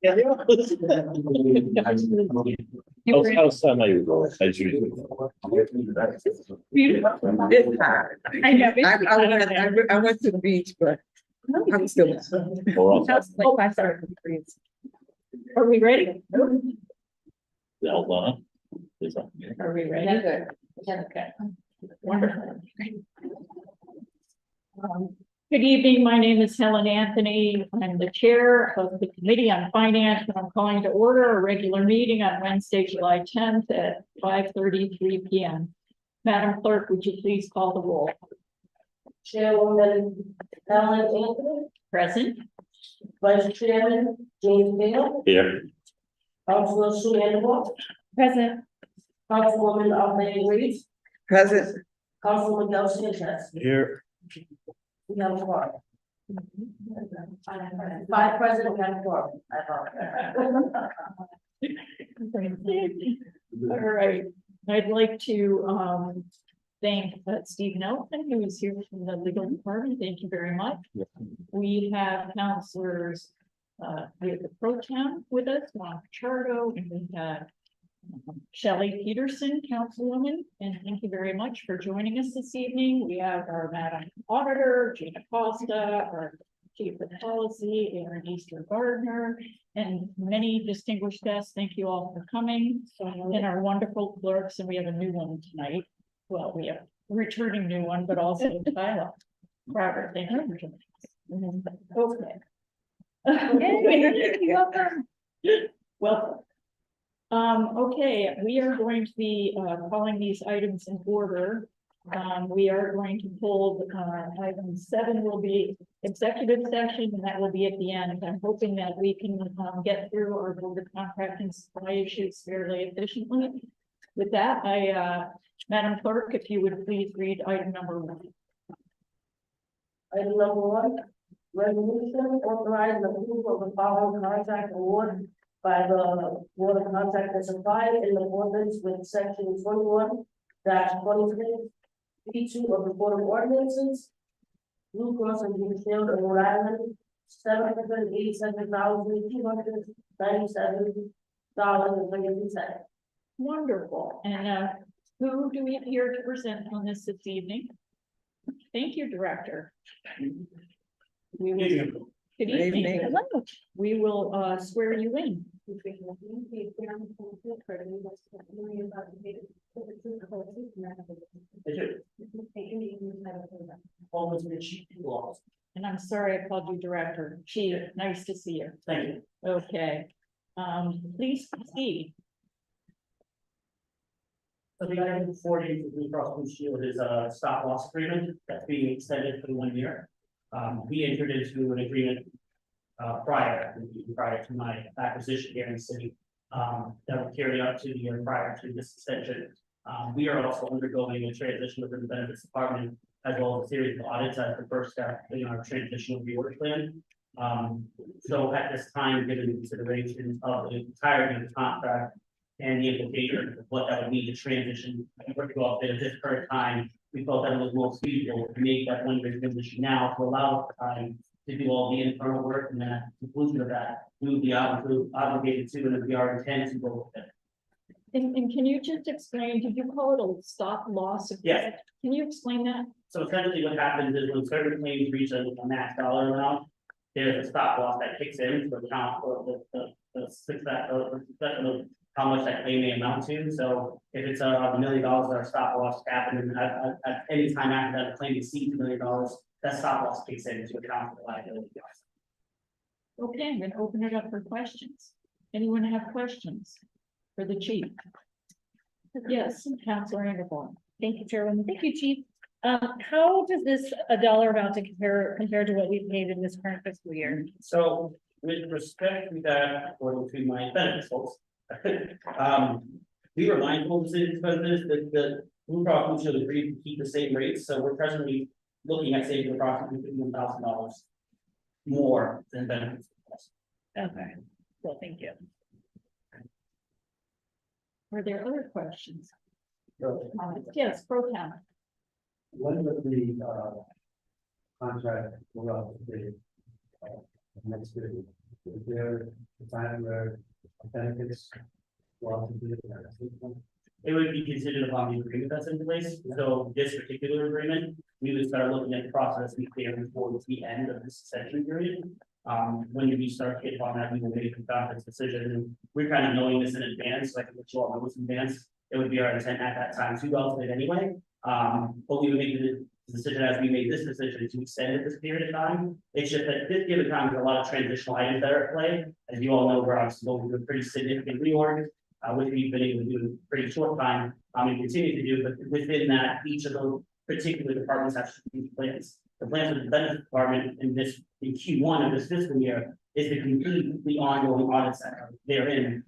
Yeah. How semi-rural as usual. I know. I went to the beach, but I'm still. Or else Oh, I'm sorry. Are we ready? Eldona. Are we ready? Okay. Wonderful. Good evening. My name is Helen Anthony. I'm the chair of the Committee on Finance, and I'm calling to order a regular meeting on Wednesday, July 10th at 5:33 p.m. Madam Clerk, would you please call the roll? Chairwoman Helen Anthony, Present. Vice Chairman James Bale, Here. Councilor Sue Annabelle, Present. Councilwoman Alfred Reed, Present. Councilman Del Sanchez. Here. We have a quorum. Five present, we have a quorum. I apologize. All right. I'd like to thank Steve Nelson, who is here from the legal department. Thank you very much. We have counselors, we have the pro town with us, Juan Pichardo, and we have Shelley Peterson, councilwoman, and thank you very much for joining us this evening. We have our Madam Auditor, Gina Costa, our Chief of Policy, Aaron Easter Gardner, and many distinguished guests. Thank you all for coming, and our wonderful clerks, and we have a new one tonight. Well, we have a returning new one, but also Tyler. Robert, thank you for joining us. Okay. Welcome. Okay, we are going to be calling these items in order. We are going to hold item 7 will be executive session, and that will be at the end. I'm hoping that we can get through our board of contract and supply issues fairly efficiently. With that, Madam Clerk, if you would please read item number 1. Item number 1, resolution authorizing approval of the following contract award by the Board of Contract and Supply in accordance with section 21-23 B2 of the Code of Ordinances. Blue Cross and Blue Shield of Rhode Island, $787,297.32. Wonderful. And who do we have here to present on this evening? Thank you, Director. We will, good evening. Hello. We will swear you in. And I'm sorry I called you Director. Chief, nice to see you. Thank you. Okay. Please proceed. So the item before you, the Blue Cross Blue Shield is a stop loss agreement that's being extended for 1 year. We entered into an agreement prior to my acquisition here in the city that will carry up to the year prior to this extension. We are also undergoing a transition within the benefits department, as well as a series of audits as the first step in our transitional reorg plan. So at this time, given the consideration of the entirety of the contract and the implications of what that would mean to transition, at this current time, we felt that it was most feasible to make that 1 year transition now to allow us time to do all the internal work, and then at the conclusion of that, we would be obligated to, and we are intent to go with it. And can you just explain, did you call it a stop loss? Yes. Can you explain that? So essentially what happens is when certain claims reach a max dollar amount, there's a stop loss that kicks in to account for the success of how much that claim may amount to. So if it's $1 million, our stop loss happened at any time after that the claim exceeds $1 million, that stop loss kicks in to account for the liability. Okay, I'm gonna open it up for questions. Anyone have questions for the chief? Yes, Councilor Anderson. Thank you, Chairman. Thank you, Chief. How does this dollar amount to compare to what we paid in this current fiscal year? So with respect to that, according to my benefits folks, we were mindful of the expenses that the Blue Cross Blue Shield agreed to keep the same rates. So we're presently looking at saving approximately $51,000 more than benefits. Okay, well, thank you. Are there other questions? So, Yes, Pro Town. when was the contract go out to the next year? Is there a time where benefits? It would be considered upon the agreement that's in place, so this particular agreement, we would start looking at the process we clear towards the end of this session period. When we start to get on that, we will make a conference decision, and we're kind of knowing this in advance, like what you all know in advance. It would be our intent at that time to go to it anyway, but we would make the decision as we made this decision to extend it this period of time. It's just that this given time, there's a lot of transitional items that are at play. As you all know, we're obviously going through a pretty significant reorg, which we've been able to do in a pretty short time, and continue to do, but within that, each of those particular departments have strategic plans. The plans of the benefits department in Q1 of this fiscal year is to complete the ongoing audits that are therein,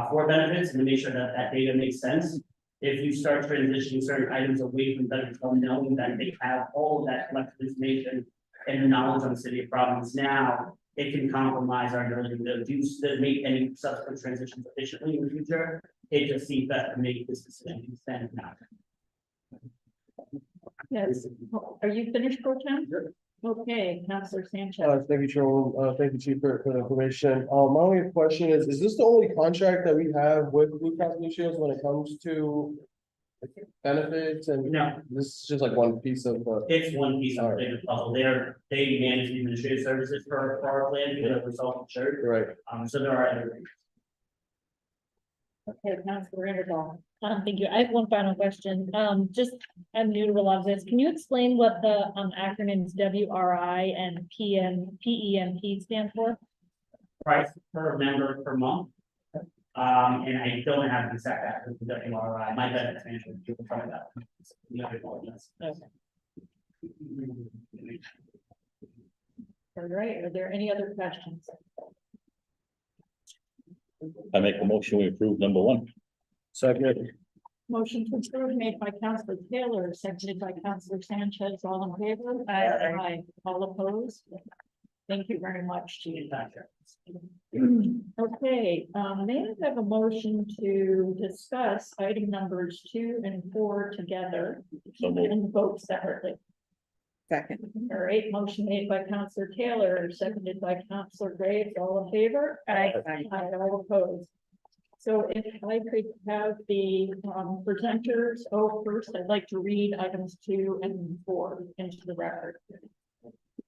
for benefits and to make sure that that data makes sense. If you start transitioning certain items away from benefits, knowing that they have all of that collected information and the knowledge on the city of Providence now, it can compromise our ability to make any subsequent transitions efficiently in the future. It just seems best to make this decision extend now. Yes, are you finished, Pro Tem? Okay, Councilor Sanchez. Thank you, Chairwoman. Thank you, Chief, for the information. My only question is this the only contract that we have with Blue Cross Blue Shields when it comes to benefits? And No, this is just like one piece of, it's one piece of All right. the puzzle. They manage the administrative services for our plan, because we're self-insured. right. So there are other. Okay, Councilor Underdahl. Thank you. I have one final question. Just, I'm new to a lot of this. Can you explain what the acronyms WRI and PEMP stand for? Price per member per month. And I don't have the exact acronym for WRI, my benefits manager will find that. The other one, yes. All right, are there any other questions? I make a motion, we approve number one. Second. Motion to approve made by Councilor Taylor, seconded by Councilor Sanchez, all in favor? Aye. All opposed? Thank you very much, Chief. Gotcha. Okay, may I have a motion to discuss item numbers 2 and 4 together So moved. and vote separately? Second. All right, motion made by Councilor Taylor, seconded by Councilor Graves, all in favor? Aye. All opposed. So if I could have the presenters, first, I'd like to read items 2 and 4 into the record.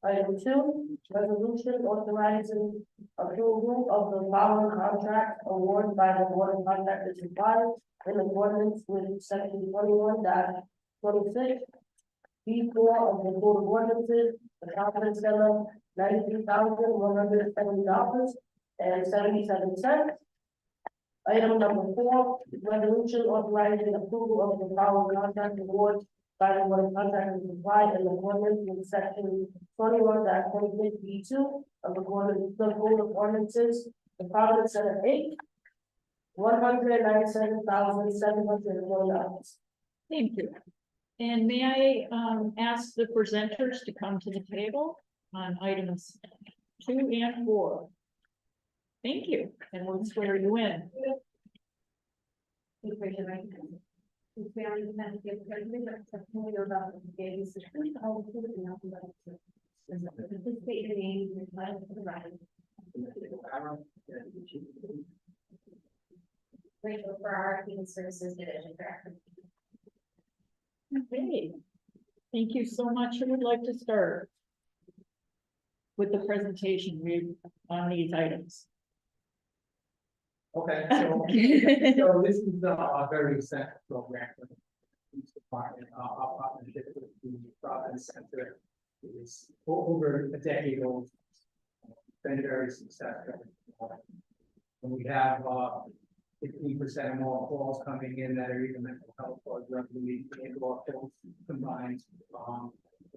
Item 2, resolution authorizing approval of the following contract award by the Board of Contractors and Suppliers in accordance with section 21-26. B4 of the Code of Ordinances, the confidence level $93,170.77. Item number 4, resolution authorizing approval of the following contract awards by the Board of Contractors and Suppliers in accordance with section 21-26B2 of the Code of Ordinances, the Providence Center 8, $197,720. Thank you. And may I ask the presenters to come to the table on items 2 and 4? Thank you, and we'll swear you in. Rachel for our Human Services Division Director. Okay, thank you so much. Who would like to start with the presentation on these items? Okay, so this is a very essential program for the police department. Our partnership with the Providence Center is over a decade old. Been very successful. And we have 15% more calls coming in that are either mental health or drug relief and/or both combined.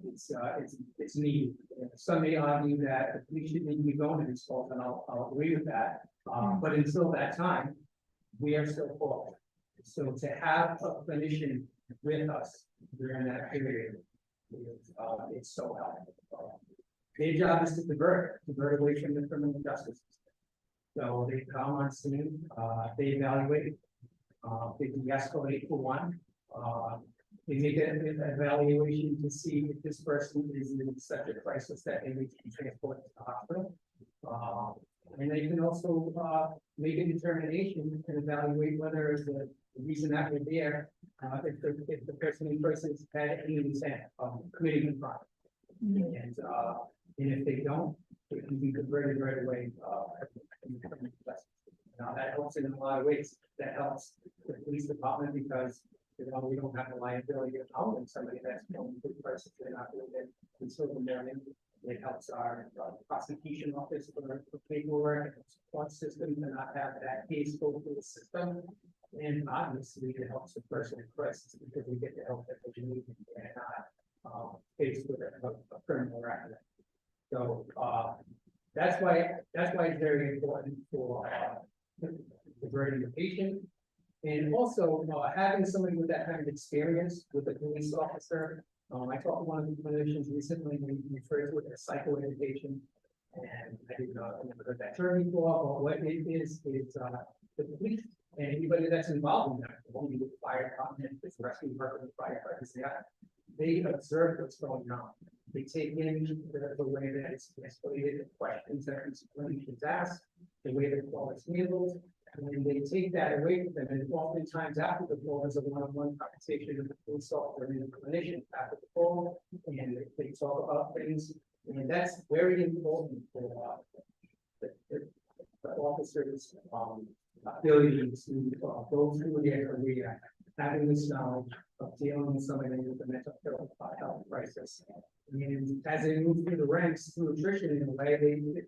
It's needed. Some may argue that we shouldn't even be going to these calls, and I'll agree with that. But until that time, we are still full. So to have a clinician with us during that period it's so helpful. Their job is to divert away from the criminal justice system. So they come on scene, they evaluate, they can escalate for one. They make an evaluation to see if this person is in such a crisis that they need to be transported to the hospital. And they can also, make a determination and evaluate whether it's the reason that they're there, if the person in person has had any intent of committing a crime. And if they don't, it can be converted right away, now, that helps in a lot of ways. That helps the police department because, you know, we don't have the liability of holding somebody that's known to the person, they're not doing it, and so it helps our prosecution office for paperwork, and support system, to not have that case go through the system. And obviously, it helps the person in crisis because we get the help that they need and not faced with a criminal record. So that's why it's very important for diverting the patient. And also having somebody with that kind of experience with a police officer. I talked to one of the clinicians recently, and he referred to it as psychoeducation. And I didn't know, I never heard that term before, but what it is the police and anybody that's involved in that, only the fire department, the rescue department, the firefighters, they observe what's going on. They take in the way that it's escalated, the questions that clinicians ask, the way the call is handled, and then they take that away from them. And oftentimes after the call, there's a one-on-one conversation with the police officer and the clinician after the call, and they talk about things. And that's very important for the officers' ability to go through their career, having this knowledge of dealing with somebody with a mental health crisis. And as they move through the ranks through attrition in a way,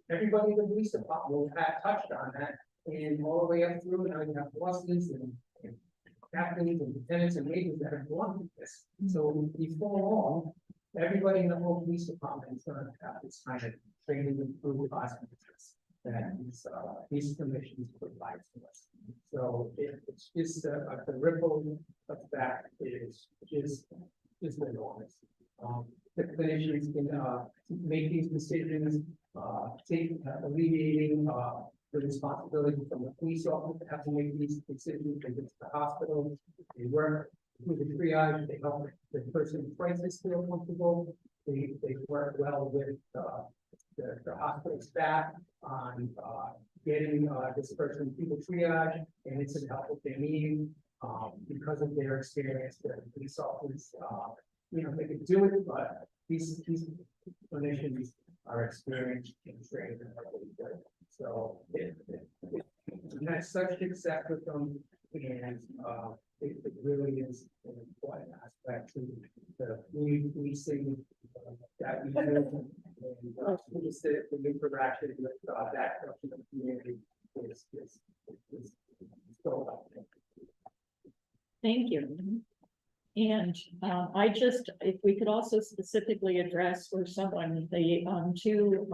everybody in the police department will have touched on that. And all the way up through, now you have bosses and captains and lieutenants and majors that have gone through this. So before long, everybody in the whole police department is going to have this kind of training and proof processes that these commissions provide to us. So it's just the ripple effect is just enormous. The clinicians can make these decisions, alleviating the responsibility from the police officer to have to make these decisions. They get to the hospital, they work with the triage, they help the person in crisis feel comfortable. They work well with the hospital staff on getting this person through the triage, and it's a help if they need because of their experience. The police officers, you know, they can do it, but these clinicians are experienced and trained and are really good. So it has such success with them, and it really is an important aspect to the community policing that we do, and just the interaction with that portion of the community is so helpful. Thank you. And if we could also specifically address for someone, we have two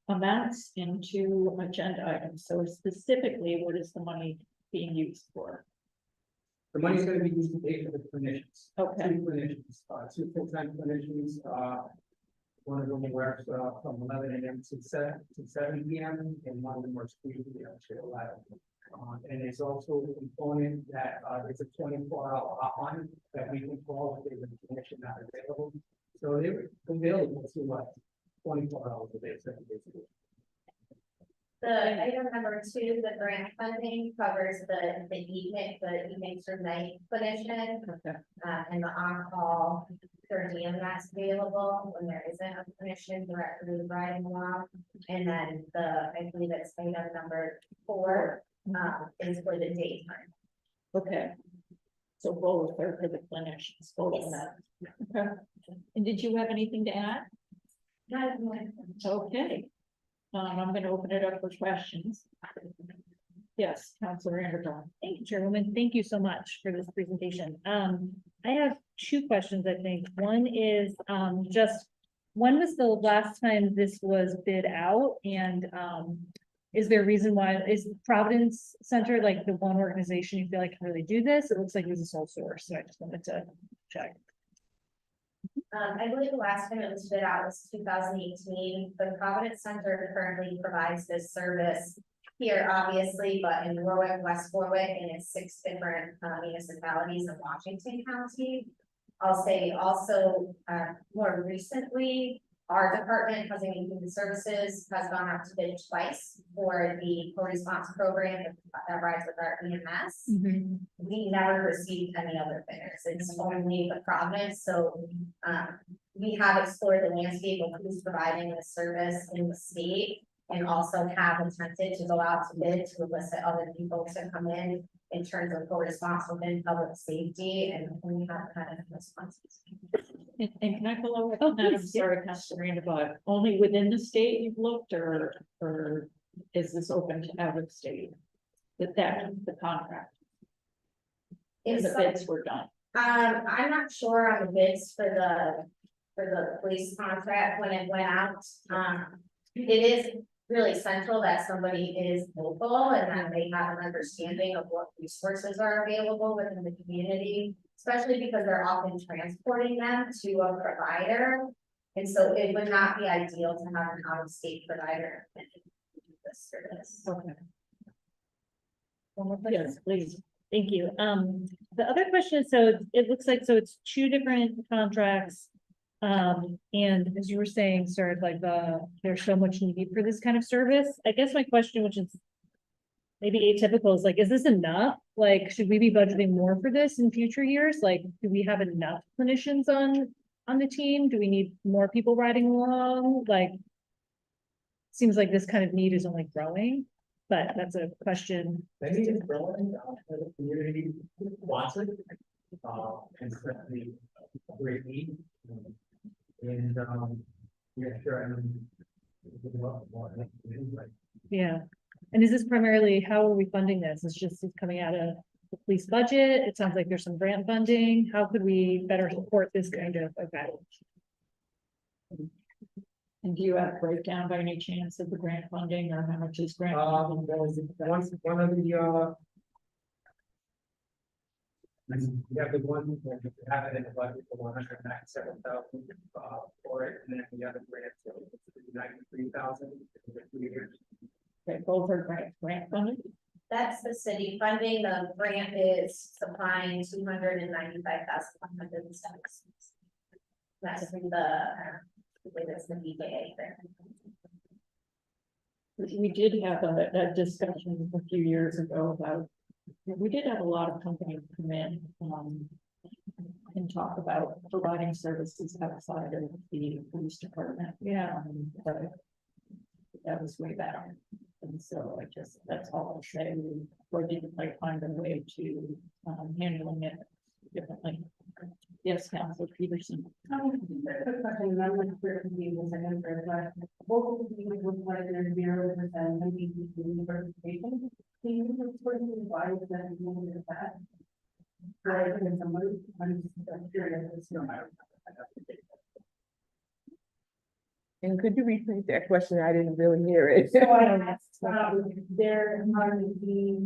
amounts and two agenda items. So specifically, what is the money being used for? The money is going to be used to pay for the clinicians. Okay. Two clinicians, two full-time clinicians. One of them works from 11 a.m. to 7 p.m. and one of them works 3 p.m. to 11. And there's also a component that it's a 24-hour hotline that we can call if there's a clinician not available. So they're available to 24 hours a day, 7 days a week. The item number 2, the grant funding covers the evening or night clinician, and the on-call per diem that's available when there isn't a clinician directly riding along. And then I believe it's item number 4 is for the daytime. Okay. So both are for the clinicians, both of them. Okay. And did you have anything to add? Okay. I'm going to open it up for questions. Yes, Councilor Anderson. Thank you, Chairwoman. Thank you so much for this presentation. I have 2 questions, I think. One is just when was the last time this was bid out? And is there a reason why is Providence Center like the one organization you feel like can really do this? It looks like it was a sole source, so I just wanted to check. I believe the last time it was bid out was 2018. The Providence Center currently provides this service here, obviously, but in Warwick, West Warwick, and it's 6 different municipalities in Washington County. I'll say also more recently, Our department, Housing and Human Services, has gone out to bid twice for the co-response program that rides with our EMS. We never received any other bidders. It's only the Providence, so, we have explored the landscape of who's providing the service in the state. And also have attempted to go out to bid to elicit other people to come in terms of co-response within public safety, and we haven't had any responses. And can I follow up Oh, on that? I'm please, yeah. sorry, Councilor Randall, only within the state you've looked, or is this open to out of state? The contract, If the so- bids were done. I'm not sure on the bids for the police contract when it went out. It is really central that somebody is local and that they have an understanding of what resources are available within the community, especially because they're often transporting them to a provider. And so it would not be ideal to have an out-of-state provider do this service. Okay. One more question. Yes, please. Thank you. The other question is, so it looks like, so it's two different contracts. And as you were saying, sir, like there's so much need for this kind of service. I guess my question, which is maybe atypical, is like, is this enough? Like, should we be budgeting more for this in future years? Like, do we have enough clinicians on the team? Do we need more people riding along? Like, seems like this kind of need is only growing, but that's a question. I think it's growing, the community wants it. And certainly a great need. And, yeah, sure, I mean. Yeah, and is this primarily, how are we funding this? It's coming out of the police budget? It sounds like there's some grant funding. How could we better support this kind of event? And do you have a breakdown by any chance of the grant funding, or how much is grant? There was one of the, we have the one, we have it in the budget for 197,000, for it, and then the other grant, so it's 93,000 for 3 years. Okay, both are grant funded? That's the city funding. The grant is supplying 295,176. That's from I believe it's the BKA grant. We did have a discussion a few years ago about, we did have a lot of companies come in, and talk about providing services outside of the police department. Yeah. But that was way back. And so that's all I'll say. We didn't like find a way to, handling it differently. Yes, Councilor Peterson. Both of these was what their 0% maybe participation. Can you explain why is that doing that? Right, and somebody, I'm just curious, it's no matter. And could you repeat that question? I didn't really hear it. So I asked, there are the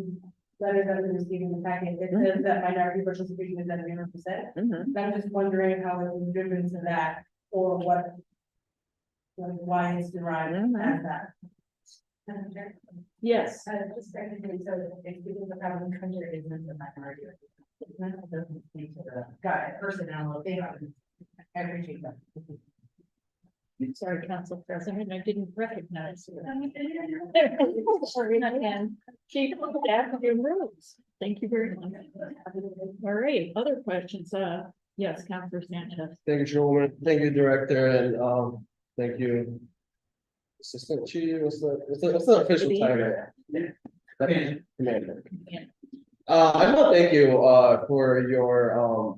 letters that we received in the packet, it says that minority participation is at 0%. Mhm. I'm just wondering how it was driven to that, or what. Like, why it's derived as that. Yes. Just technically, so if people are having country is in the minority. Got it, personnel, they are. I appreciate that. Sorry, Council President, I didn't recognize you. Sorry, again. Chief of Staff of your rules. Thank you very much. All right, other questions? Yes, Councilor Sanchez. Thank you, Chairwoman. Thank you, Director, and thank you. Assistant Chief, what's the official title? Commander. Yeah. I want to thank you for your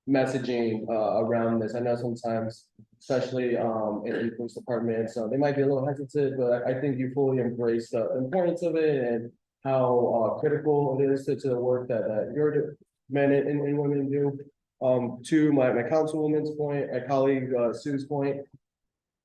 messaging around this. I know sometimes, especially in police departments, they might be a little hesitant, but I think you fully embrace the importance of it and how critical it is to the work that your men and women do. To my councilwoman's point, my colleague Sue's point,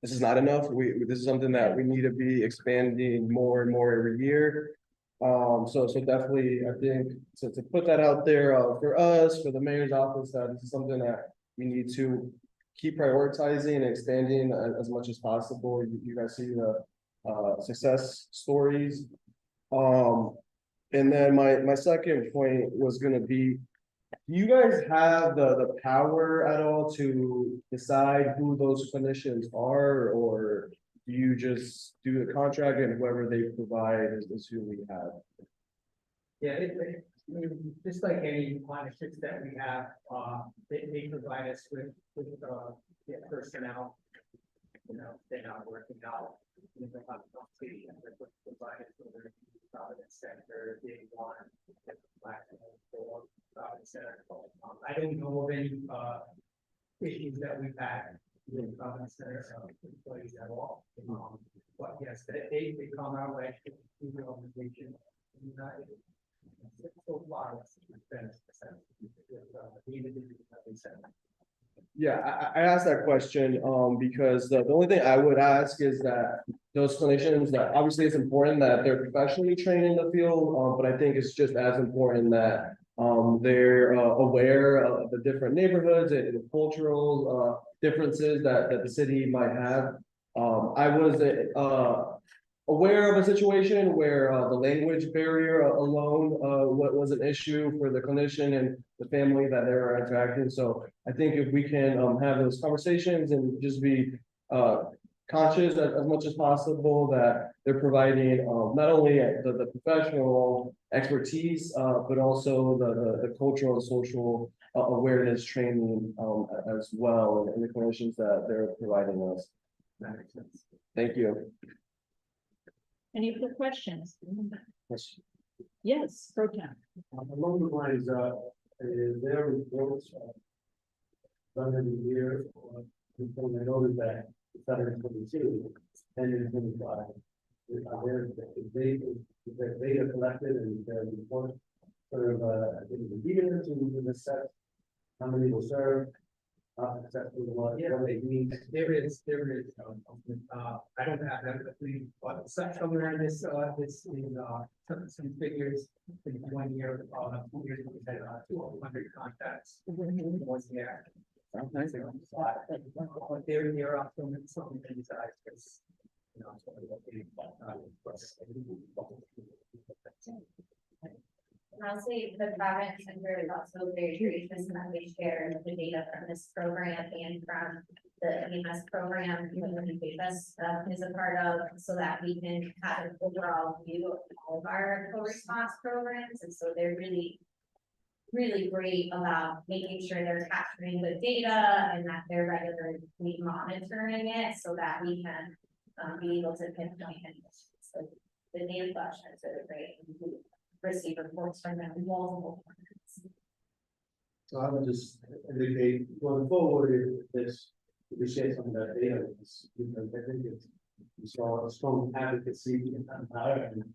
this is not enough. This is something that we need to be expanding more and more every year. So definitely, I think to put that out there for us, for the mayor's office, that this is something that we need to keep prioritizing and expanding as much as possible. You guys see the success stories. And then my second point was going to be Do you guys have the power at all to decide who those clinicians are, or do you just do the contract and whoever they provide is who we have? Yeah, I mean, just like any partnerships that we have, they provide us with, yeah, personnel. You know, they're not working out. You know, have a conversation with providers, whether it's Providence Center, they want, or Providence Center. I don't know of any, issues that we've had with Providence Center, employees at all. But yes, they come our way, through the organization. So far, it's been the individuals that they send. Yeah, I asked that question, because the only thing I would ask is that those clinicians, that obviously it's important that they're professionally trained in the field, but I think it's just as important that they're aware of the different neighborhoods and the cultural differences that the city might have. I was aware of a situation where the language barrier alone was an issue for the clinician and the family that they were interacting. So I think if we can have those conversations and just be conscious as much as possible that they're providing not only the professional expertise, but also the cultural and social awareness training as well, and the clinicians that they're providing us. That makes sense. Thank you. Any other questions? Yes. Yes, Pro Tem. Along the lines, is there reports done in the year, or people I noticed that it's 722, 10 and 25. Is there data collected and there report sort of in the year to assess how many will serve? What they need. There is, I don't have that, but somewhere in this, this is, some figures in 1 year, 2 years, we had 200 contacts. 1 year. But there are some things that I guess, you know, And I'll say the Providence Center is also very gracious in that they share the data from this program and from the EMS program that the PFS is a part of, so that we can have an overall view of all of our co-response programs. And so they're really, really great about making sure they're capturing the data and that they're regularly monitoring it so that we can be able to pinpoint any issues. So the data questions are great. Receive reports from them multiple times. So I would just indicate going forward, if this, if we share some of that data, I think we saw a strong advocacy in that matter, and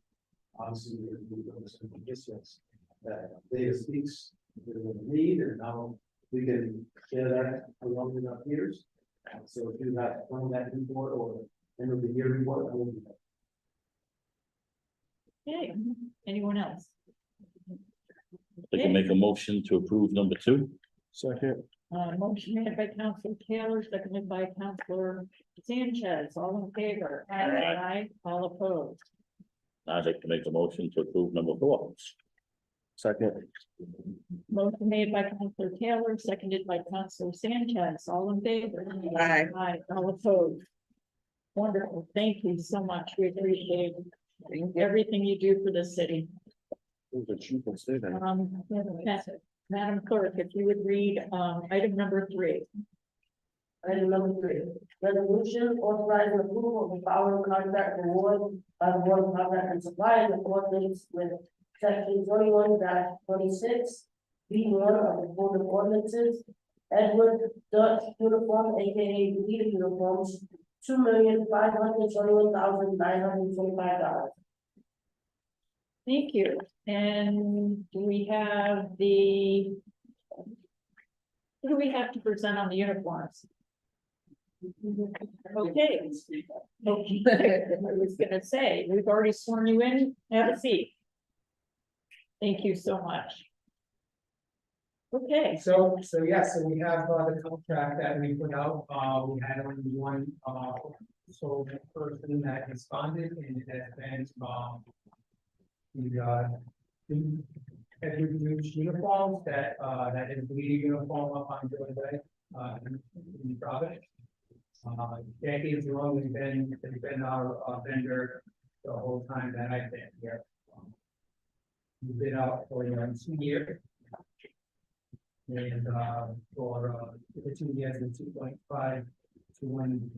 obviously we some distance that data speaks to the need, and now we can share that along with our peers. So if you have one of that report or end of the year report, I will be. Okay, anyone else? I can make a motion to approve number 2. Second. Motion made by Councilor Taylor, seconded by Councilor Sanchez, all in favor? Aye. All opposed? I'd like to make a motion to approve number 4. Second. Motion made by Councilor Taylor, seconded by Councilor Sanchez, all in favor? Aye. Aye, all opposed? Wonderful, thank you so much, we appreciate everything you do for the city. Madam Clerk, if you would read, item number 3. Item number 3, resolution authorizing approval of the following contract award by the Board of Contract and Supply in accordance with section 21-26 B1 of the Code of Ordinances. Edward Dutch Uniform, aka Leader Uniforms, $2,521,925. Thank you, and do we have what do we have to present on the uniforms? Okay. Okay, I was gonna say, we've already sworn you in, have a seat. Thank you so much. Okay, So yes, so we have the contract that we put out, we had only one, so the person that responded and it has been, the Edward Hughes uniforms that is bleeding uniform up on Joy Way, in Providence. Decades long, they've been our vendor the whole time that I've been here. We've been out for 2 years. And for the 2 years, and 2.5 to 1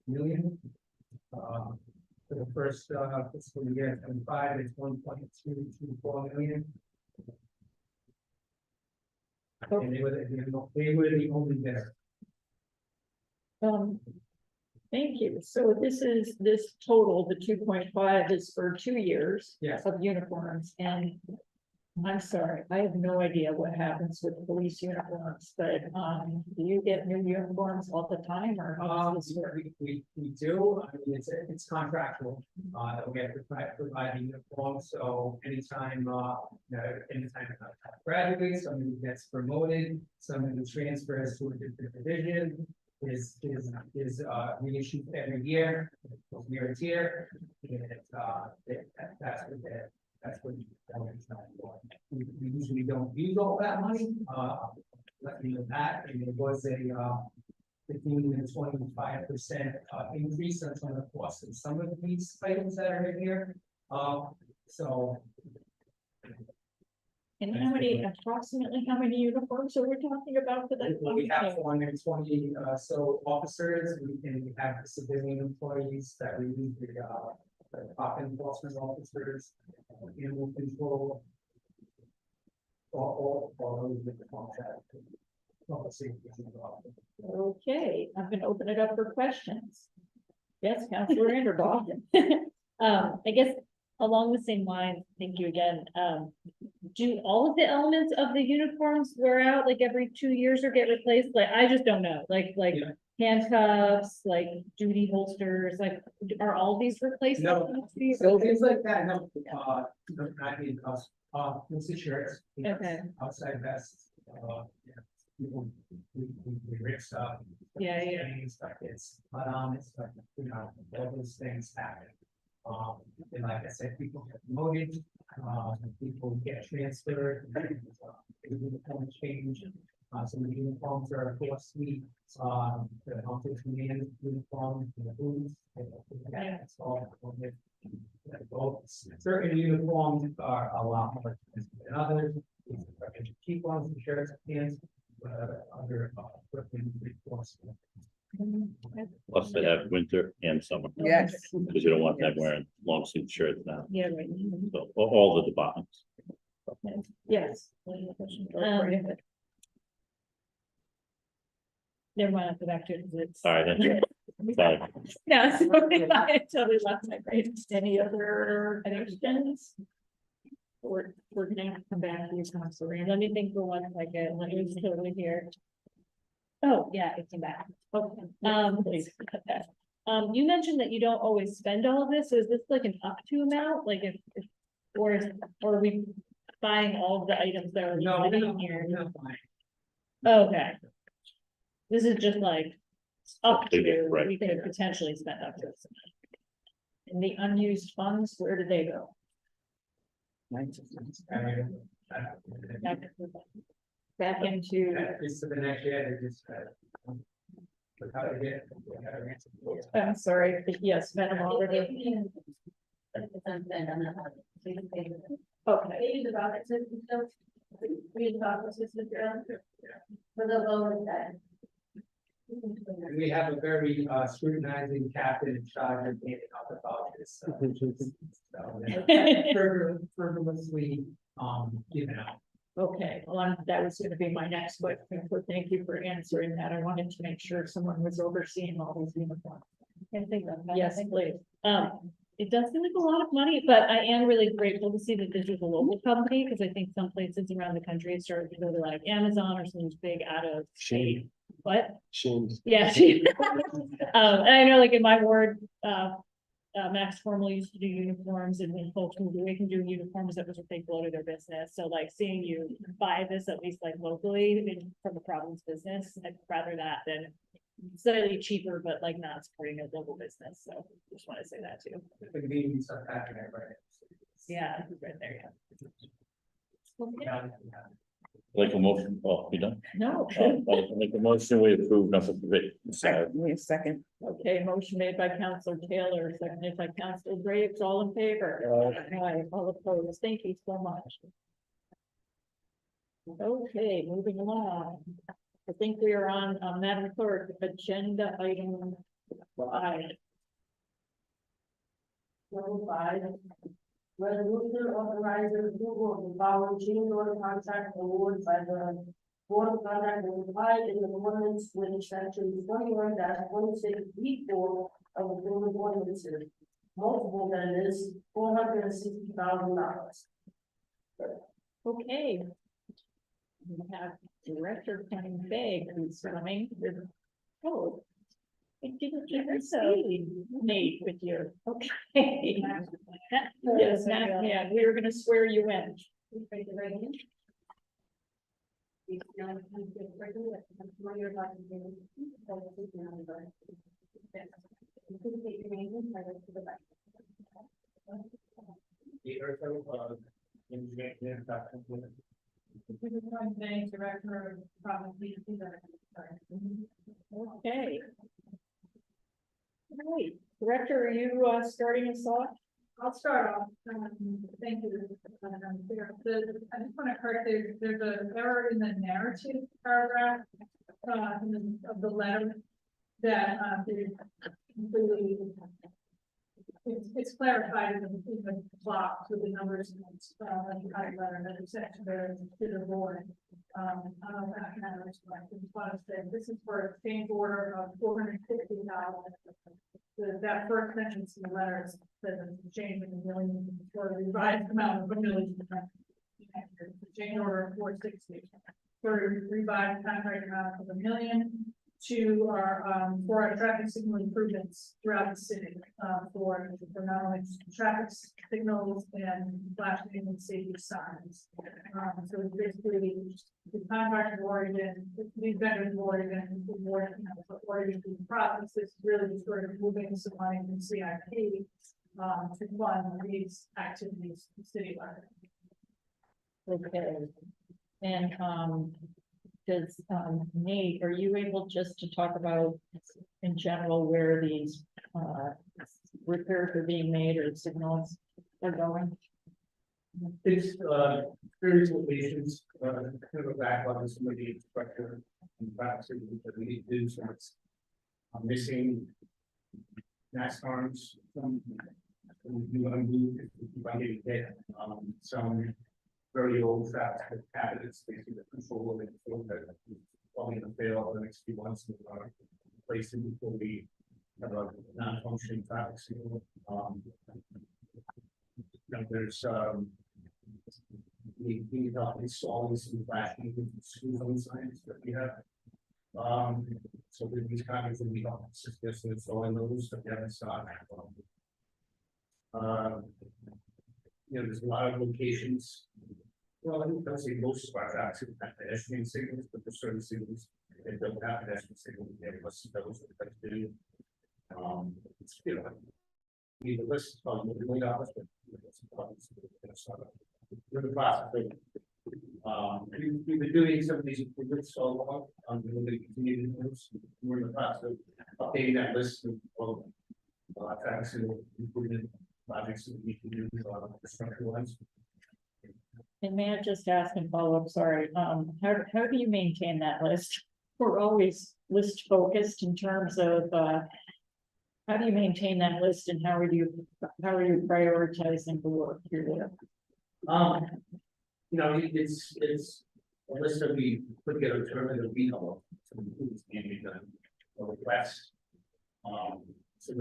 million. For the first fiscal year, 25, it's 1.224 million. And they were the only bidder. Thank you. So this total, the 2.5 is for 2 years. Yes. Of uniforms, and I'm sorry, I have no idea what happens with police uniforms, but, do you get new uniforms all the time, or how does this work? We do, I mean, it's contractual, that we have to provide the uniform, so anytime, anytime a graduates, somebody gets promoted, somebody transfers to a different division, is reissued every year, year to year, and, that's what we usually don't use all that money, let me know that, and it was a 15 to 25% increase on some of the costs of some of these items that are in here. So. And approximately how many uniforms are we talking about for that? We have 420 so officers, we have the civilian employees that we use, the top enforcement officers, animal control. All those different contracts. Okay, I'm gonna open it up for questions. Yes, Councilor Vanderbilt. I guess along the same lines, thank you again. Do all of the elements of the uniforms wear out like every 2 years or get replaced? Like, I just don't know, like Yeah. handcuffs, like duty holsters, like, are all these replaced? No. So things like that, no, not in us, mostly shirts. Okay. Outside vests, yeah. We rip stuff. Yeah, yeah. And stuff, it's, it's like, all those things happen. And like I said, people get promoted, people get transferred, uniform change. Some of the uniforms are, of course, the hunter command uniform, the boots. That's all. Certain uniforms are a lot more expensive than others. Cheap ones, and shirts, pants, other, Plus they have winter and summer, Yes. because you don't want them wearing long sleeve shirts now, Yeah, right. so all the departments. Yes. Never mind, I'll go back to it. 'Cause it's- All right, then. Sorry. No, sorry, I totally left my brain. Any other questions? We're gonna have to come back to you, Councilor. let me think for 1 second, let me just totally hear. Oh, yeah, it came back. Okay. Please. Okay. You mentioned that you don't always spend all of this, so is this like an up to amount, like if or are we buying all of the items that are No, sitting here? no, fine. Okay. This is just like up to, Right. we could potentially spend up to this. And the unused funds, where do they go? Back into, It's the next year, they just. How to get. I'm sorry, but yes, Madam Auditor. Okay, Maybe the rocket system, so we talk about system for the lower side. We have a very scrutinizing captain in charge of getting out the budgets. Frivolously, given out. okay, well, that was gonna be my next question, so thank you for answering that. I wanted to make sure someone was overseeing all these uniforms. Can't think of that. Yes, please. It does seem like a lot of money, but I am really grateful to see that this is a local company, because I think some places around the country are starting to go to like Amazon or something big out of. Shane, What? Shane. Yeah. And I know like in my ward, Max formerly used to do uniforms, and when folks moved away from doing uniforms, that was a big blow to their business. So like seeing you buy this at least like locally from a Providence business, I'd rather that than slightly cheaper, but like not supporting a local business. So just want to say that too. The convenience of having it, right? Yeah, right there, yeah. Like a motion, oh, we done? No, I'll make a motion, we approve number three. Wait a second. okay, motion made by Counselor Taylor, seconded by Counselor Graves, all in favor? Aye, all opposed, thank you so much. Okay, moving along. I think we are on, Madam Clerk, agenda item 5. Number 5. Resolution authorizing approval of the following change order contract award by the Board of Contract and applied in accordance with section 21-26B4 of the building ordinances. Multiple that is $460,000. Okay. We have Director Kenny Begg who's coming with, oh. I didn't even see Nate with you, okay. Yes, yeah, we were gonna swear you in. Okay. All right, Director, are you starting us off? I'll start off, thank you. I just want to correct, there's an error in the narrative paragraph, of the letter that, is completely, it's clarified in the block with the numbers, and the kind of letter that is sent to the board. I don't know if that matters, but I just want to say, this is for a change order of $450,000. That first sentence in the letter says it's a change in the million for a revised amount of $1 million. Change order of 460 for a revised contract amount of $1 million to our for our traffic signal improvements throughout the city for not only traffic signals and flashing and safety signs. So it's basically the contract of Oregon, these vendors of Oregon, Oregon through the process is really sort of moving some money from CIP to fund these activities citywide. Okay. And does Nate, are you able just to talk about in general where these repairs are being made or signals are going? It's various locations, kind of a backlog of some of the infrastructure and practices that we need to do, so it's missing mast arms from new unmoved, by getting hit, some very old tracks with cabinets, basically the control of it, that probably gonna fail over the next few months, and replace it before we have a non-functioning traffic signal. There's we need to install some flashing school zone signs that we have. So that these comments will be helpful, just installing those that we haven't started. There's a lot of locations. Well, I think I'd say most of our tracks have pedestrian signals, but there's certain signals that don't have pedestrian signals. Those that do. It's the list is probably $1 million, but we're in the process. We've been doing some of these improvements so long. We're going to continue to do those. We're in the process of updating that list of tracks and improvement projects that we can do infrastructure wise. And may I just ask and follow up, sorry, how do you maintain that list? We're always list focused in terms of how do you maintain that list and how are you prioritizing the work you're doing? It's a list that we put together to determine the vehicle can be done a request. So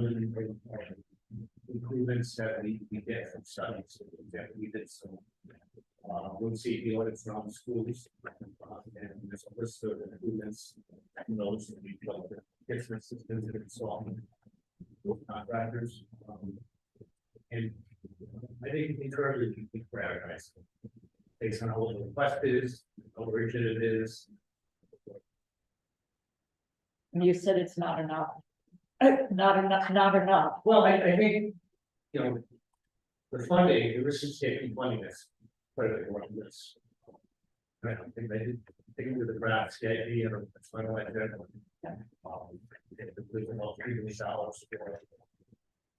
improvements that we get from studies that we did some road safety audits around schools, and there's a list of improvements and those that we felt that different systems that are installed with contractors. And I think internally we prioritize based on how the request is, how urgent it is. You said it's not enough. Not enough. Well, I think, the funding, the risk of safety funding is critical on this. I don't think they did, they can do the graph sketchy, and that's why I like that. There's about $3 million for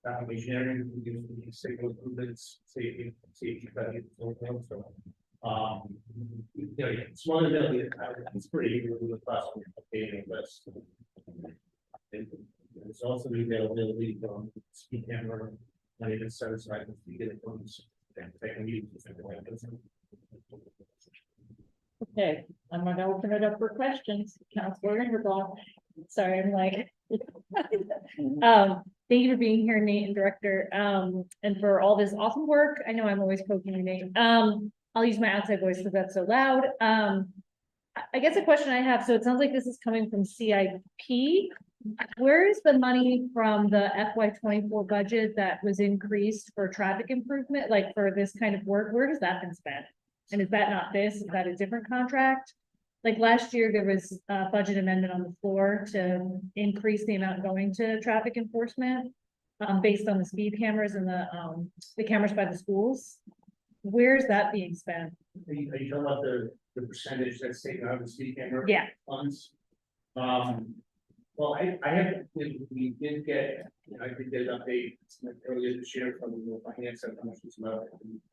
application, we use the signal improvements, safety, studies, and so on, so. You know, it's one of the, it's pretty, really possible, paving list. There's also the availability from speed camera, and even service, so I can get it from, they can use it. Okay, I'm gonna open it up for questions. Counselor Ingersoll. Sorry, I'm like. Thank you for being here, Nate and Director, and for all this awesome work. I know I'm always poking you, Nate. I'll use my outside voice because that's so loud. I guess a question I have, so it sounds like this is coming from CIP. Where is the money from the FY 24 budget that was increased for traffic improvement, like for this kind of work? Where does that been spent? And is that not this? Is that a different contract? Like last year, there was a budget amendment on the floor to increase the amount going to traffic enforcement based on the speed cameras and the cameras by the schools. Where's that being spent? Are you talking about the percentage that's taken out of the speed camera? Yeah. Funds? Well, I have, we did get, I did get an update earlier this year from the finance and how much was left.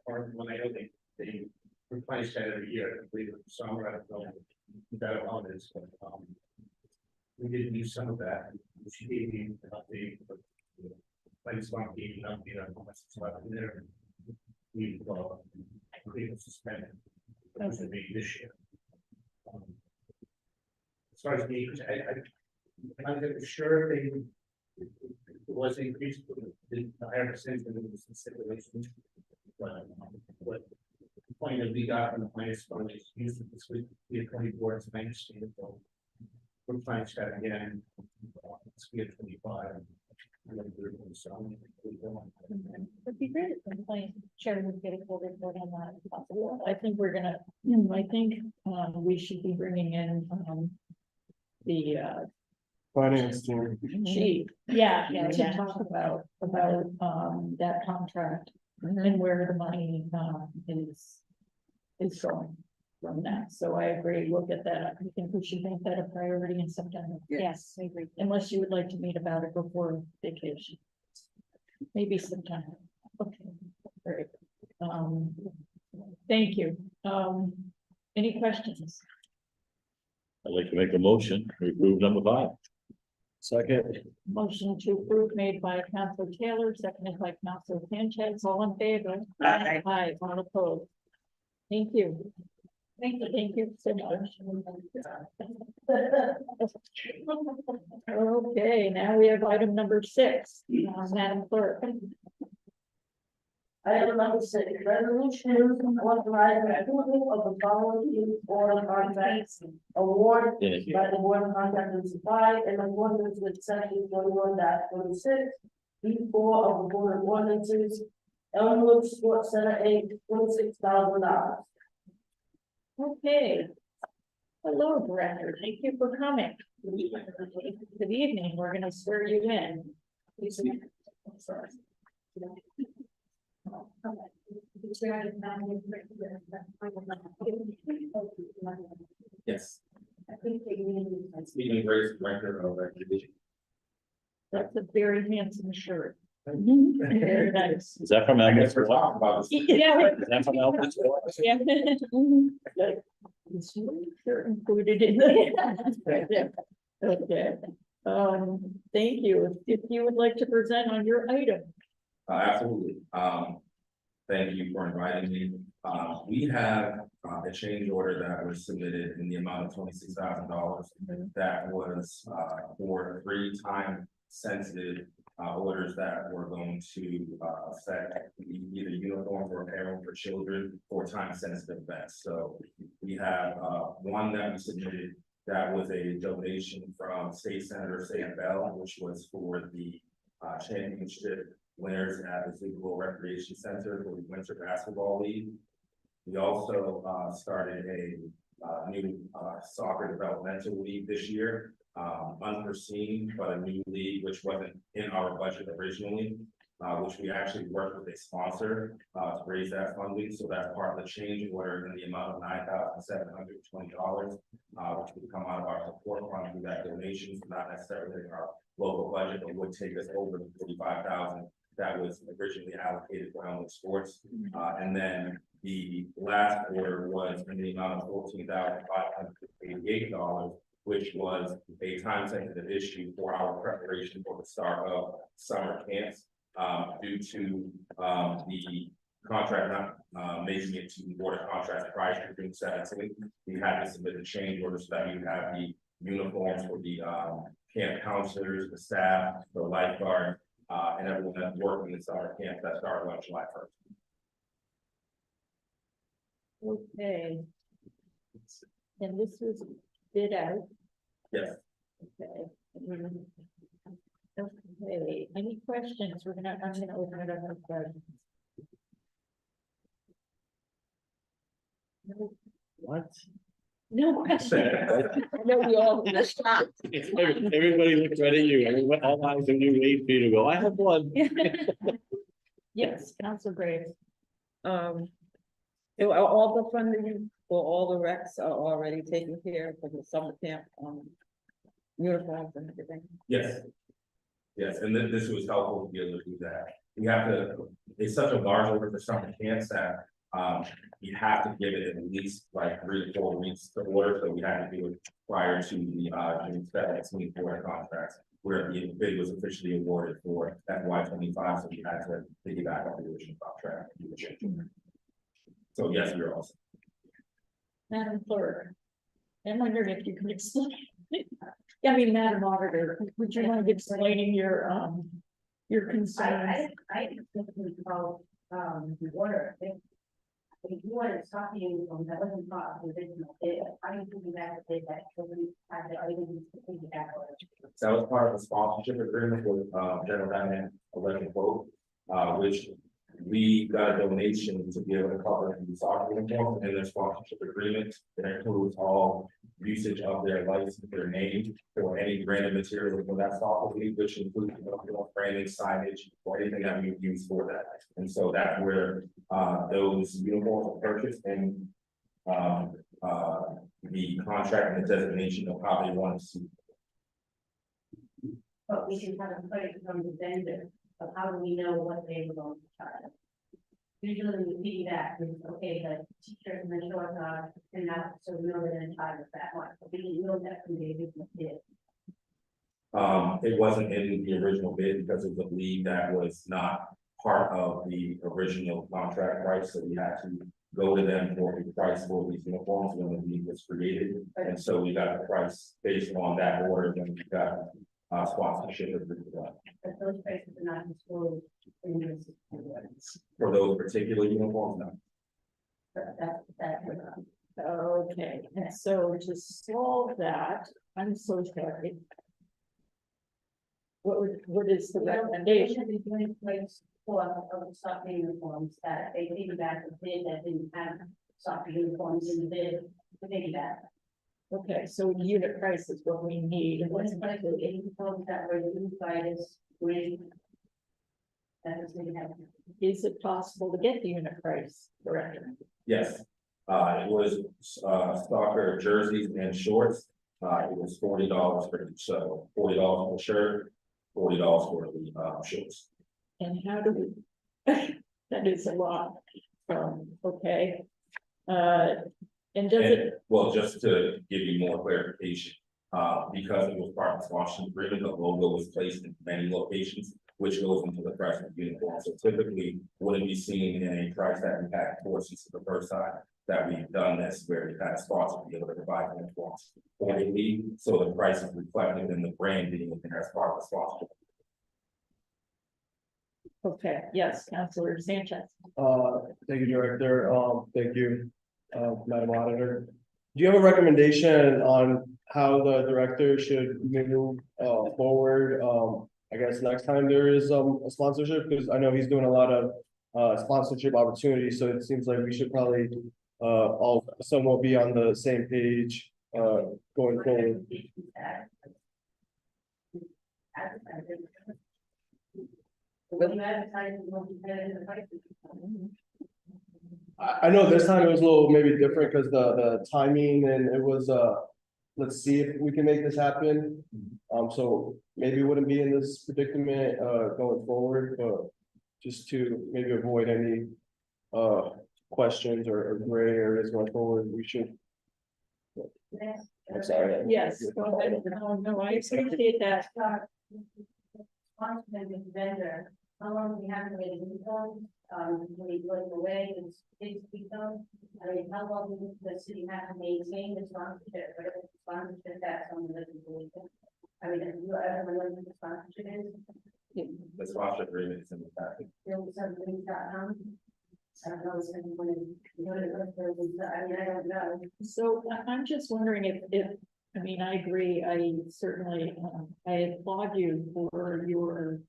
Or when I know they replenish that every year, I believe, so I'm right up there. That amount is, but, we did use some of that, which gave me an update, but, I just want to give you an update on how much is left in there. We, suspended, it was be this year. As far as the, I'm not sure if it was increased, the higher percentage than it was in stipulation. But the point that we got from the finance fund is used this week, we had 24, as I understand it, so we're trying to start again, it's we had 25. Would be great if the planning chair would get a full report on that if possible. I think we're gonna, I think, we should be bringing in, the, Finance team. chief. Yeah, To talk about, that contract and where the money, is going from that. So I agree, we'll get that. I think we should make that a priority in September. yes, I agree. Unless you would like to meet about it before vacation. Maybe September. Okay, great. Thank you. Any questions? I'd like to make a motion to approve number 5. Second. Motion to approve made by Councilor Taylor, seconded by Councilor Sanchez, all in favor? Aye. Aye, all opposed. Thank you. Thank you so much. Okay, now we have item number 6, Madam Clerk. Item number 6, resolution authorizing approval of the following order contracts award Yeah. by the Board of Contract and Supply in accordance with section 21-26, B4 of the Board of Ordinances, Elmwood Sports Center, Inc., $26,000. Okay. Hello, Director. Thank you for coming. Good evening. We're going to swear you in. Sorry. Yes. I think they need. Stephen Grace, Director of Recreation. That's a very handsome shirt. Very nice. Is that from I Elmer? guess we're talking about this. Yeah. Is that from Elmer? Yeah. They're included in there. Okay, thank you. If you would like to present on your item. Absolutely. Thank you for inviting me. We have a change order that was submitted in the amount of $26,000. That was for 3 time sensitive orders that were going to affect either uniforms or apparel for children or time sensitive events. So we have one that we submitted that was a donation from State Senator Sam Bell, which was for the championship winners at the Super Bowl Recreation Center for the Winter Basketball League. We also started a new soccer developmental league this year. Unforeseen, but a new league which wasn't in our budget originally. which we actually worked with a sponsor, to raise that funding. So that's part of the change order in the amount of $9,720, which would come out of our support fund through that donation, not necessarily in our local budget, but would take us over the 45,000 that was originally allocated for Elmwood Sports. And then the last order was in the amount of $14,588, which was a time-sensitive issue for our preparation for the start of summer camps. Due to the contract not making it to the board of contracts prior to June 17th, we had to submit a change order so that we would have the uniforms for the camp counselors, the staff, the lifeguard, and everyone that's working in summer camp that started on July 1st. Okay. And this was bid out. Yes. Okay. Okay, any questions? I'm gonna open it up for questions. What? No question. I know we all stopped. Everybody looked right at you. Everybody, all eyes on you, wait for you to go. I have one. Yes, Council Graves. All the funding for all the recs are already taken care of for the summer camp, uniforms and everything. Yes. Yes, and then this was helpful to be able to do that. We have to, it's such a large order for summer camps that, you have to give it at least like 3 to 4 weeks to order, so we had to do it prior to the, June 17th board contracts, where the bid was officially awarded for FY25, so we had to piggyback on the original contract. And do the change order. So yes, we're also. Madam Clerk. I'm wondering if you can explain. I mean, Madam Auditor, would you mind explaining your concerns? I simply call, the order, if you want to stop the uniform, that wasn't part of the original bid, how do you do that, so we have the items to take it back? That was part of the sponsorship agreement with, General Dynamics 11 quote, which we got a donation to be able to cover the soccer uniform in their sponsorship agreement. That includes all usage of their license, their name, or any branded material for that soccer league, which includes branding, signage, or anything that we use for that. And so that's where those uniforms are purchased, and the contract and the designation of how they want to see. But we can have a credit from the vendor of how do we know what they were going to charge. Usually we see that, okay, the t-shirt and the shorts are, and not, so we know they're gonna charge us that much, but we didn't know that from the original bid. It wasn't in the original bid because it was a league that was not part of the original contract price, so we had to go to them for the price for these uniforms when the league was created. And so we got the price based on that order, then we got sponsorship agreement. But those prices are not disclosed in this. For those particular uniforms, no. That's. Okay, and so to solve that, I'm so sorry. What is the recommendation? Doing place for of soccer uniforms that they piggyback the bid that didn't have soccer uniforms in the bid, to piggyback. Okay, so unit price is what we need. And what's like the uniforms that were used by this green. That was gonna happen. Is it possible to get the unit price correct? Yes, it was soccer jerseys and shorts. It was $40 for each, so $40 for the shirt, $40 for the shorts. And how do we, that is a lot, okay. And does it, Well, just to give you more clarification, because it was part of the sponsorship agreement, the logo was placed in many locations, which goes into the price of the uniform. So typically, wouldn't be seen in a price that we had for since the first time that we've done this, where we've had a sponsor be able to provide uniforms for the league. So the price is reflected in the branding as part of the sponsorship. okay, yes, Councilor Sanchez. Thank you, Director. Thank you, Madam Auditor. Do you have a recommendation on how the director should move forward? I guess next time there is a sponsorship, because I know he's doing a lot of sponsorship opportunities, so it seems like we should probably all somewhat be on the same page going forward. When you advertise, you won't be paying the price. I know this time it was a little maybe different because the timing and it was, let's see if we can make this happen. So maybe we wouldn't be in this predicament, going forward, but just to maybe avoid any, questions or gray areas going forward, we should. I'm sorry. Yes, go ahead. No, I appreciate that. Responsible vendor, how long we have to wait in them, when he goes away, it's become, I mean, how long does the city have to maintain the sponsorship, whatever the sponsorship that's on the legislation? I mean, do you ever know what the sponsorship is? The sponsorship agreement is in the package. Buildsomething.com. I don't know, it's anyone, I mean, I don't know. So I'm just wondering if, I mean, I agree, I certainly, I applaud you for your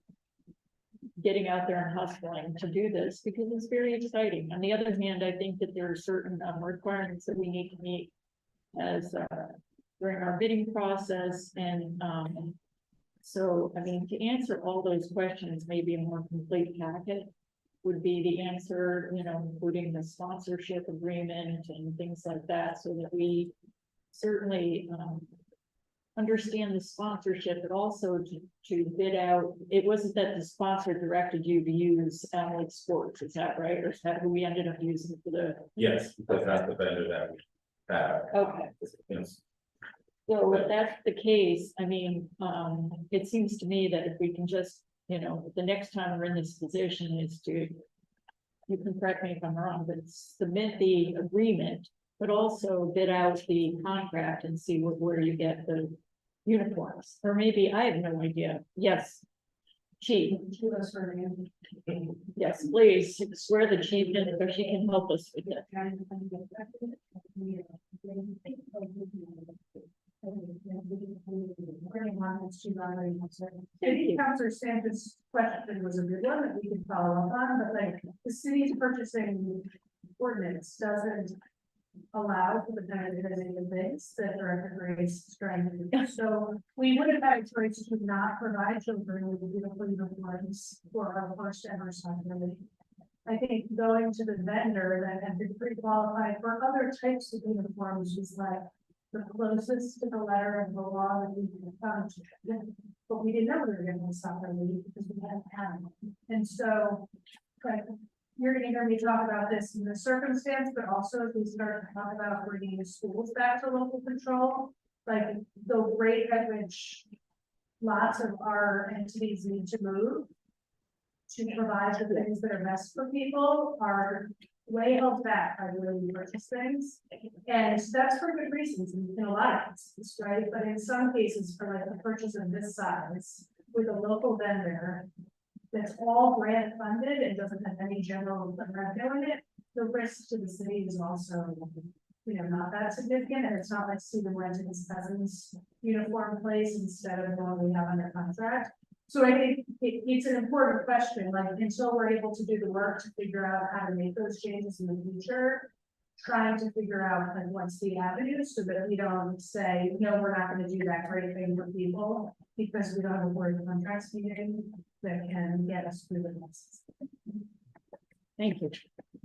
getting out there and hustling to do this, because it's very exciting. On the other hand, I think that there are certain requirements that we need to meet as, during our bidding process, and, so, I mean, to answer all those questions, maybe a more complete packet would be the answer, you know, including the sponsorship agreement and things like that, so that we certainly understand the sponsorship, but also to bid out. It wasn't that the sponsor directed you to use Allied Sports, is that right? Or is that who we ended up using for the? Yes, because that's the vendor that we have. Okay. Yes. So if that's the case, I mean, it seems to me that if we can just, you know, the next time we're in this position is to, you can correct me if I'm wrong, but submit the agreement, but also bid out the contract and see where you get the uniforms, or maybe I have no idea. Yes. Chief. Yes, please swear the chief in so she can help us with it. I think Councilor Santos' question was a good one that we can follow up on, but like the city's purchasing ordinance doesn't allow for the benefit of things that are raised strength. So we would have had a choice to not provide children with beautiful uniforms for our first ever summer. I think going to the vendor that had been pre-qualified for other types of uniforms was like the closest to the letter of the law that we could come to. But we didn't know we were going to suffer because we hadn't had it. And so, but you're going to hear me talk about this in the circumstance, but also as we start to talk about bringing the schools back to local control, like the rate at which lots of our entities need to move to provide the things that are best for people are way held back by the way we purchase things. And that's for good reasons in a lot of cases, right? But in some cases, for like the purchase of this size with a local vendor that's all grant funded and doesn't have any general revenue in it, the risk to the city is also, you know, not that significant. And it's not like Stephen went to his cousin's uniform place instead of the one we have under contract. So I think it's an important question, like until we're able to do the work to figure out how to make those changes in the future, trying to figure out like what's the avenue so that we don't say, no, we're not going to do that great thing for people because we don't have a board of contracts meeting that can get us through the process. Thank you.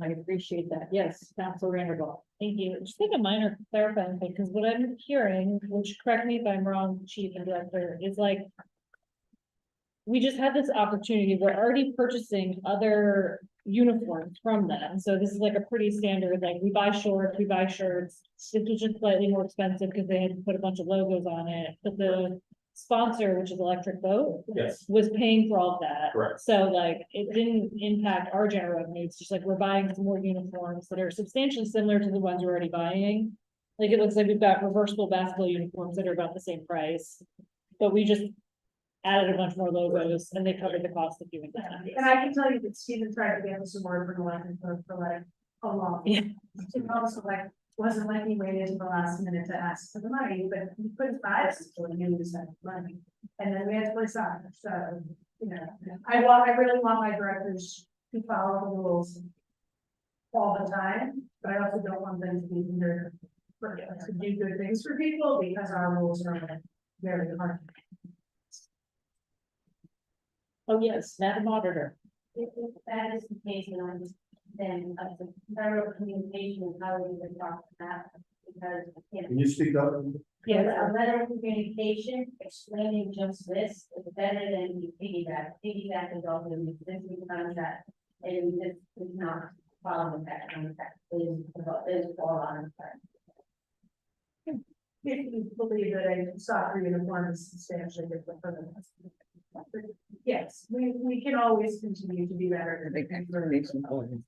I appreciate that. Yes, Councilor Vanderbilt. Thank you. Just like a minor clarifying thing, because what I'm hearing, which correct me if I'm wrong, Chief and Director, is like we just had this opportunity. We're already purchasing other uniforms from them. So this is like a pretty standard, like we buy shorts, we buy shirts. This was just slightly more expensive because they had to put a bunch of logos on it. But the sponsor, which is Electric Boat, Yes, was paying for all of that. correct. So like, it didn't impact our general revenue. It's just like we're buying some more uniforms that are substantially similar to the ones we're already buying. Like it looks like we've got reversible basketball uniforms that are about the same price. But we just added a bunch more logos and they covered the cost of doing that. And I can tell you that Stephen tried to get us some word from for like a long. Yeah. It also like, wasn't like he waited to the last minute to ask for the money, but he couldn't buy us until he knew he was having money. And then we had to play soccer, so, you know, I really want my directors to follow the rules all the time, but I also don't want them to be here to do good things for people because our rules are very hard. Oh, yes, Madam Auditor. If that is the case, then the thorough communication is how we would talk about, because, Can you speak up? yes, a letter of communication explaining just this is better than the piggyback. Piggyback is also an existing contract, and this is not following that contract, is all on that. If you believe that a soccer uniform is substantially different from the. Yes, we can always continue to be better. The explanation for this,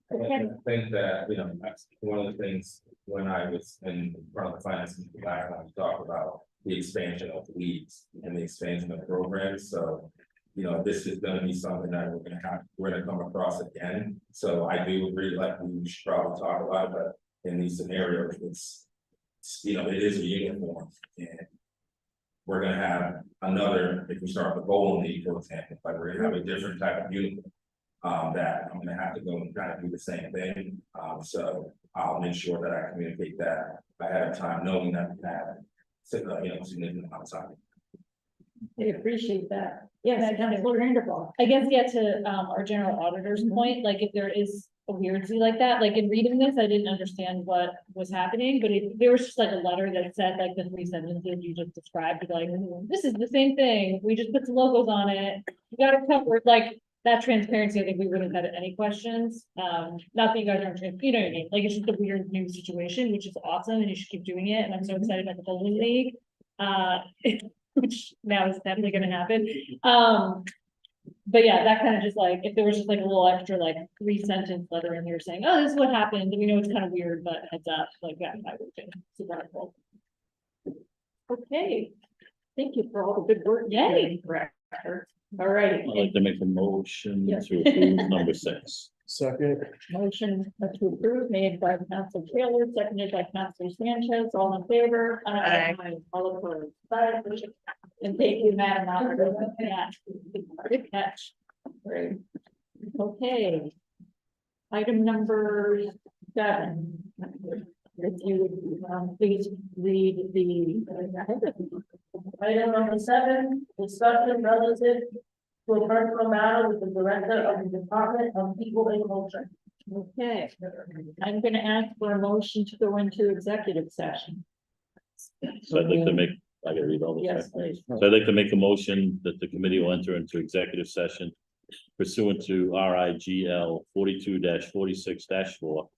but I think that, you know, that's one of the things, when I was in front of the finance committee back, when we talked about the expansion of leagues and the expansion of programs, so. You know, this is gonna be something that we're gonna come across again, so I do agree, like, we should probably talk about it, but in these scenarios, you know, it is a uniform, and we're gonna have another, if we start the bowling league, for example, like, we're gonna have a different type of uniform. That I'm gonna have to go and kind of do the same thing, so I'll make sure that I communicate that ahead of time, knowing that we have, you know, significant amount of time. I appreciate that. Yes, Councilor Vanderbilt. I guess, yeah, to, our general auditor's point, like, if there is a weirdness like that, like, in reading this, I didn't understand what was happening, but if there was just like a letter that said, like, the 3 sentences you just described, like, this is the same thing, we just put some logos on it, you got it covered, like, that transparency, I think we wouldn't have had any questions, not that you guys aren't, you know what I mean, like, it's just a weird new situation, which is awesome, and you should keep doing it, and I'm so excited about the bowling league. Which now is definitely gonna happen. But yeah, that kind of just like, if there was just like a little extra like 3-sentence letter in here saying, oh, this is what happened, we know it's kind of weird, but heads up, like that, I would be super helpful. Okay. Thank you for all the good work. Yay. Correct. All right. I'd like to make a motion Yes. to approve number 6. Second. Motion to approve made by Council Taylor, seconded by Council Sanchez, all in favor? Aye. All opposed. Aye. And thank you, Madam Auditor. Yeah. Good catch. Great. Okay. Item number 7. If you would, please read the. Item number 7, discussion relative to a personal matter with the director of the Department of People and Culture. Okay, I'm gonna ask for a motion to go into executive session. So I'd like to make, I gotta read all this. Yes, right? please. So I'd like to make a motion that the committee will enter into executive session pursuant to RIGL 42-46-4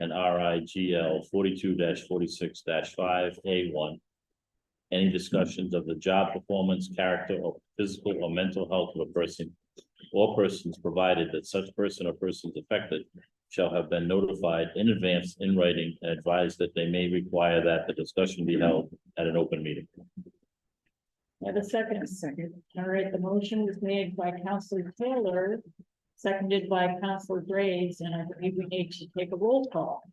and RIGL 42-46-5A1. Any discussions of the job performance, character, or physical or mental health of a person or persons, provided that such person or persons affected shall have been notified in advance in writing and advised that they may require that the discussion be held at an open meeting. Have a second. All right, the motion was made by Councilor Taylor, seconded by Councilor Graves, and I believe we need to take a roll call.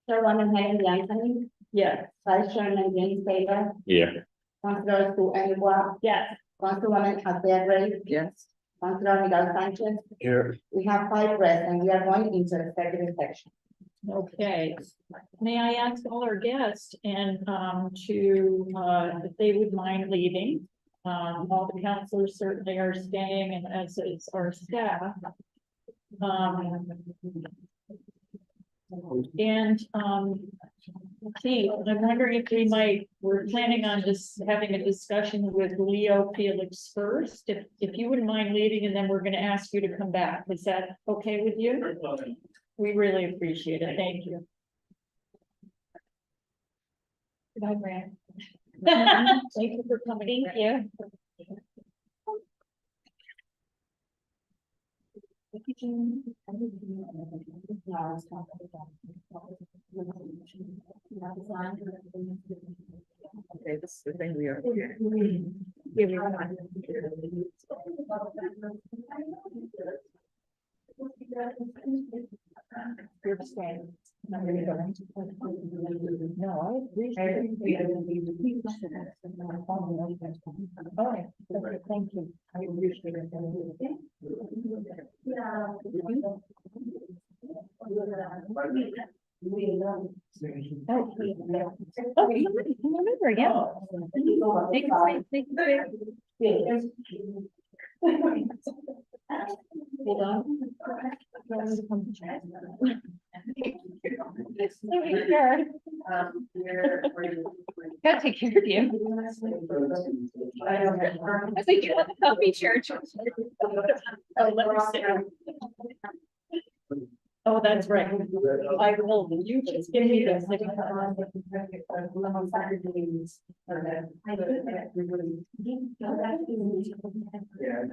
Chairwoman Helen Anthony, Yes. Vice Chairman James Taylor, Yeah, Councilor Sue Anigua, Yes. Councilwoman Althea Gray, yes. Councilor Miguel Sanchez. Here. We have 5 present, and we are going into executive section. Okay, may I ask all our guests and to if they would mind leaving? All the counselors certainly are staying, and as is our staff. Let's see, I'm wondering if we might, we're planning on just having a discussion with Leo Felix first, if you wouldn't mind leaving, and then we're gonna ask you to come back. Is that okay with you? We really appreciate it. Thank you. Goodbye, Brad. Thank you for coming. Thank you. Okay, this is the thing we are. You're staying. I'm gonna go. No, I appreciate it. Okay, thank you. I appreciate it. Oh, come over again. Take a seat, take a seat. Hold on. Gotta take care of you. I think you want the coffee church. Oh, let me see. Oh, that's right. I will, you just give me this. Yeah.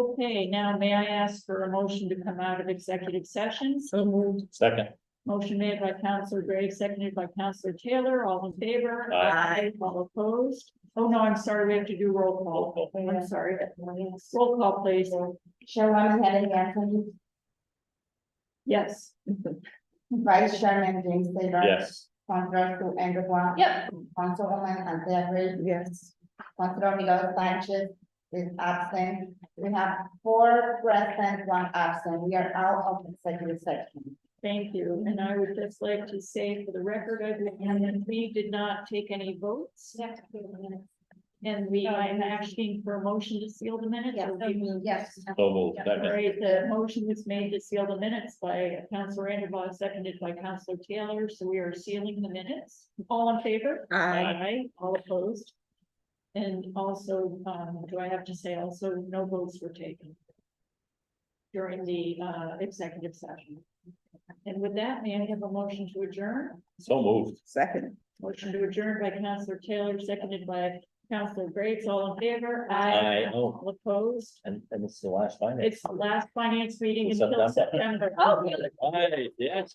Okay, now may I ask for a motion to come out of executive session? So moved. Second, Motion made by Counselor Gray, seconded by Counselor Taylor, all in favor? Aye. All opposed? Oh, no, I'm sorry, we have to do roll call. I'm sorry. Roll call, please. Chairwoman Helen Anthony, Yes. Vice Chairman James Taylor. yes. Councilor Sue Engelbart. Yep. Councilwoman Anthea Gray. Yes. Councilor Miguel Sanchez is absent. We have 4 present, 1 absent. We are out of executive session. Thank you, and I would just like to say for the record, and we did not take any votes. And I'm asking for a motion to seal the minutes. or we- Yes. So moved, All second, right, the motion was made to seal the minutes by Counselor Anderson, seconded by Counselor Taylor, so we are sealing the minutes. All in favor? Aye. All opposed? And also, do I have to say also, no votes were taken during the executive session? And with that, may I have a motion to adjourn? so moved. Second. Motion to adjourn by Counselor Taylor, seconded by Counselor Graves, all in favor? Aye. All opposed? And this is the last finance. It's the last finance meeting Until until September. September. Oh, really? Aye, yes.